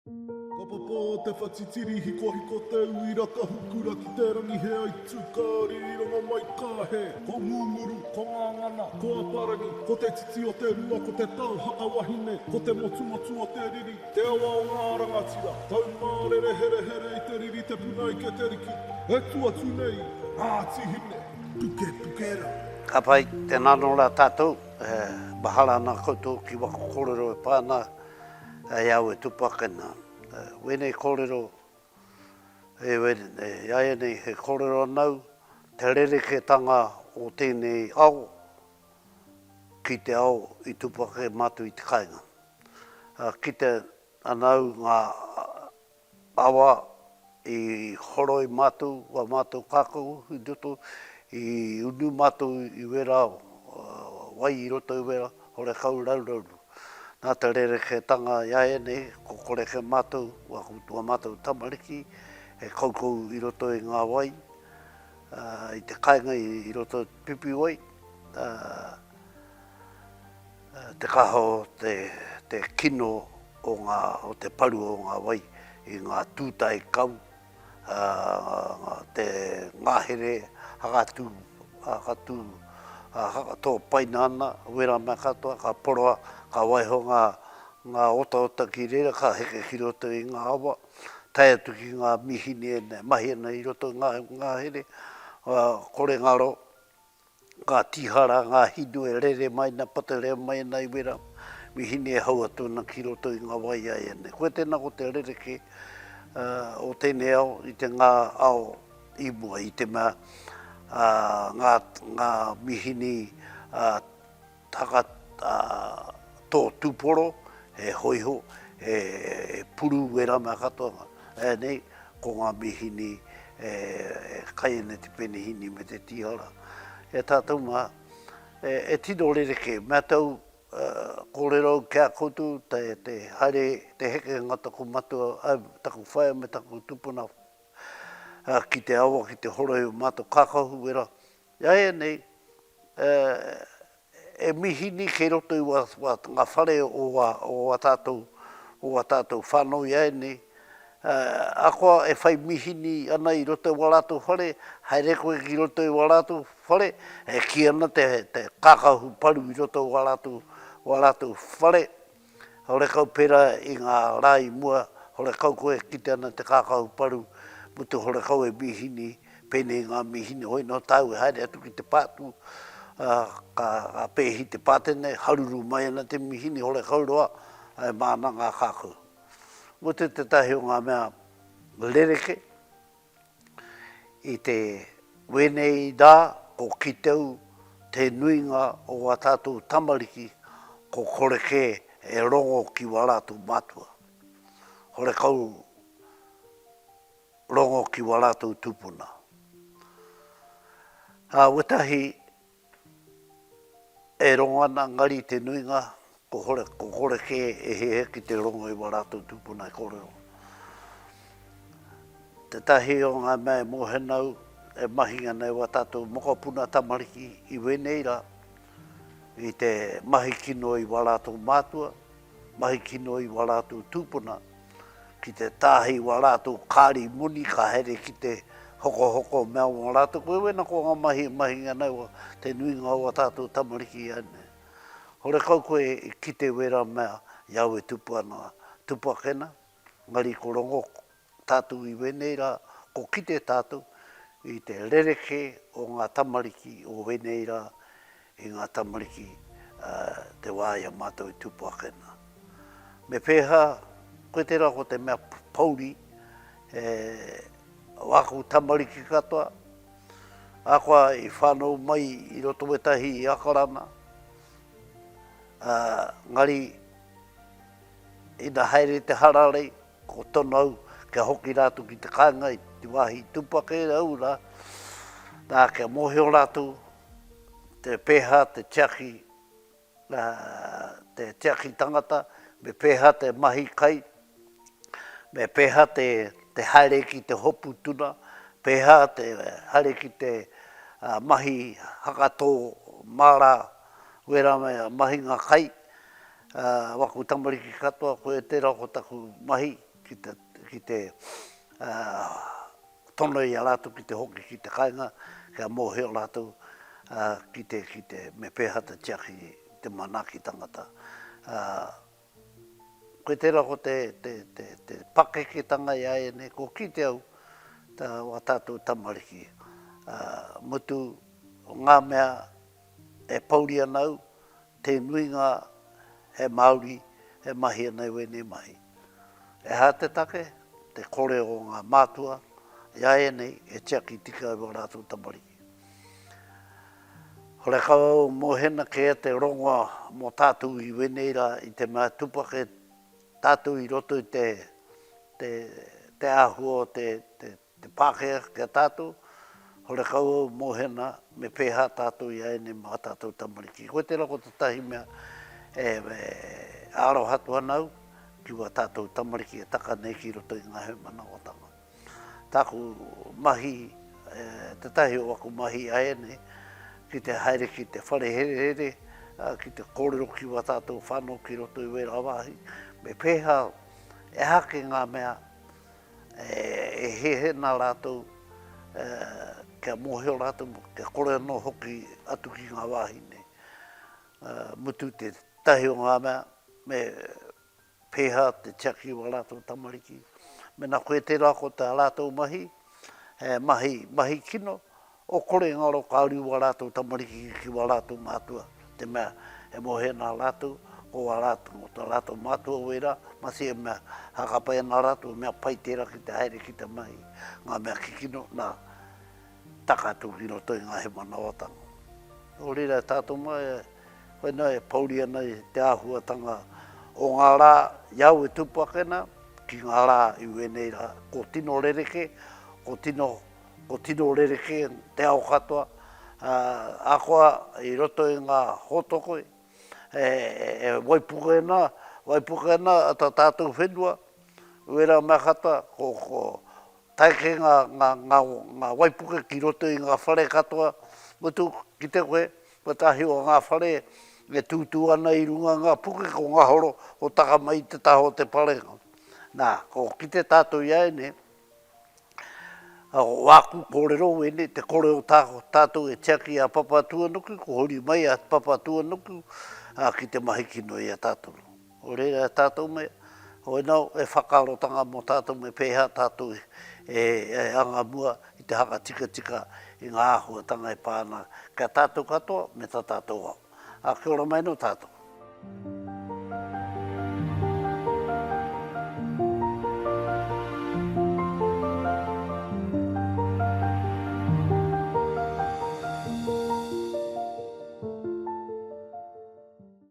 Ka papa te whatitiri hiko te uira ka hukura ki te rangi he ai tūkari i rongo mai ka he. Ko ngūnguru, ko ngāngana, ko aparangi, ko te titi o te rua, ko te tau haka wahine, ko te motu o te riri, te awa o ngā rangatira. Taumārere here here i te riri, te punai ke te riki. E tuatu nei, Ngāti Hine, tuke tukera. Ka pai te nanora tātou, mahara nā koutou ki wako kōrero e pāna, e au e tupakena. Wene kōrero, iaia nei he kōrero anau, te rereke tanga o tēnei ao, ki te ao i tupake mātu i te kainga. Ki te anau ngā awa i horoi mātu, wa mātu kākou i roto, i unu mātu i wera, wai i roto i wera, hore kau raurauru. Nā te rereke tanga iaia nei, ko koreke mātou, wa mātou Taumāreki, he kaukou i roto i ngā wai, i te kainga i roto pipi wai, te kaho te kino o te paru o ngā wai, i ngā tūtai kau, te ngāhere hakatū, tō paina ana, wera mea katoa, ka poroa, ka waiho ngā ota ki reira, ka heke ki roto i ngā awa, tai atu ki ngā mihini e mahi ana i roto ngā here, kore ngaro, ngā tihara, ngā hinu e rere mai na pata rea mai na i wera, mihini e hau atu na ki roto i ngā wai ai ane. Koe tēnā ko te rereke o tēnei ao, i te ngā ao i mua, i te mea, ngā mihini taka tō tūporo, e hoiho, e puru wera mea katoa, nei, ko ngā mihini e kai ane te penihini me te tihara. E tātou mā, e tino rereke, mea tau kōrero kia koutu, te haere, te heke ngata ko matua, taku whaia me taku tupuna, ki te awa, ki te horoi o mātou kākahu wera. Iaia nei, e mihini kei roto i ngā whare o a tātou whanau iaia nei. A koa e whai mihini ana i roto i warātou whare, hai reko e ki roto i warātou whare, e ki ana te kākahu paru i roto i warātou whare. Hore kau pera i ngā rā i mua, hore kau koe ki te ana te kākahu paru, mutu hore kau e mihini, pēnei ngā mihini, hoi no tau e haere atu ki te pātu, ka pēhi te pātene, haruru mai ana te mihini, hore kau roa, ai māna ngā kākau. Mutu te tahi o ngā mea lereke, i te wenei dā, ko ki teu, te nuinga o a tātou Taumāreki, ko koreke e rongo ki warātou mātua. Hore kau rongo ki warātou tūpuna. Wetahi e rongo ana ngari te nuinga, ko horeke e he ki te rongo i warātou tūpuna e kōrero. Te tahi o ngā mea e mohenau, e mahi ana e wa tātou mokopuna Taumāreki i weneira, i te mahi kino i warātou mātua, mahi kino i warātou tūpuna, ki te tāhi warātou kāri muni ka here ki te hoko mea warātou. Koe wena ko ngā mahi ngana wa te nuinga o tātou Taumāreki ane. Hore kau koe ki te wera mea iau e tupakena, ngari ko rongo tātou i weneira, ko ki te tātou, i te rereke o ngā Taumāreki o weneira, i ngā Taumāreki te wāia mātou i tupakena. Me pēha, koe tērā ko te mea pauri, wāku Taumāreki katoa, ākoa i whānau mai i roto wetahi i akarana, ngari ina haere te hararei, ko tonau kia hoki rātu ki te kāinga i te wāhi tupake au rā, nā kia moheo rātu, te pēha, te tiaki, te tiaki tangata, me pēha te mahi kai, me pēha te haere ki te hopu tuna, pēha te haere ki te mahi hakato mara, wera mahi ngā kai, waku Taumāreki katoa, koe tērā ko taku mahi, ki te tono i a lātou ki te hoki ki te kainga, kia mōhe o lātou ki te me pēha te tiaki te manaki tangata. Koe tērā ko te pakeketanga i aene, ko ki te au, ta wa tātou tamariki. Mutu o ngā mea e pauri anau, te nuinga he Māori, he mahi anai wene mahi. E hā te take, te kore o ngā mātua, i aene e tiaki tika i wa rātou tamariki. Hore kau mohena ke te rongoa mo tātou i weneira i te mea tupake tātou i roto i te āhua o te pākea kia tātou, hore kau mohena me pēha tātou i aene mā tātou tamariki. Koe tērā ko te tahi mea aro hatu anau, ki wa tātou tamariki e taka nei ki roto i ngā he manawatanga. Tāku mahi, te tahi o aku mahi aene, ki te haere ki te whare here, ki te kōrero ki wa tātou whanau ki roto i wera wahi, me pēha e hake ngā mea, e hehe nā rātou, kia mōheo rātou, kia kore anō hoki atu ki ngā wāhine. Mutu te tahi o ngā mea, me pēha te tiaki wa rātou tamariki. Me nā koe tērā ko te rātou mahi, mahi kino, o kore ngaro kauri wa rātou tamariki ki wa rātou mātua. Te mea e mohe nā rātou, ko wa rātou mātua wera, masi e mea hakapai nā rātou, mea pai tērā ki te haere ki te mahi. Ngā mea kikino nā takatu ki roto i ngā he manawatanga. O rira tātou mai, koe nā e pauri ana i te āhuatanga o ngā rā iau e tupakena, ki ngā rā i weneira ko tino rereke, ko tino rereke te ao katoa, akoa i roto i ngā hotoko, e waipukena ata tātou whenua, wera mea katoa, ko taike ngā waipuke ki roto i ngā whare katoa, mutu ki te koe, tahi o ngā whare, e tūtū ana i runga ngā puke ko ngā horo o taka mai te taho te parenga. Nā, ko ki te tātou i aene, o aku kōrero wene, te kore o tātou e tiaki a papatua nuku, ko hori mai a papatua nuku, ki te mahi kino i a tātou. O reira a tātou mea, o enau e whakarotanga mo tātou me pēha tātou e angamua i te haka tika i ngā āhuatanga e pāna. Kia tātou katoa, me tā tātou au. A kia ora mai no tātou.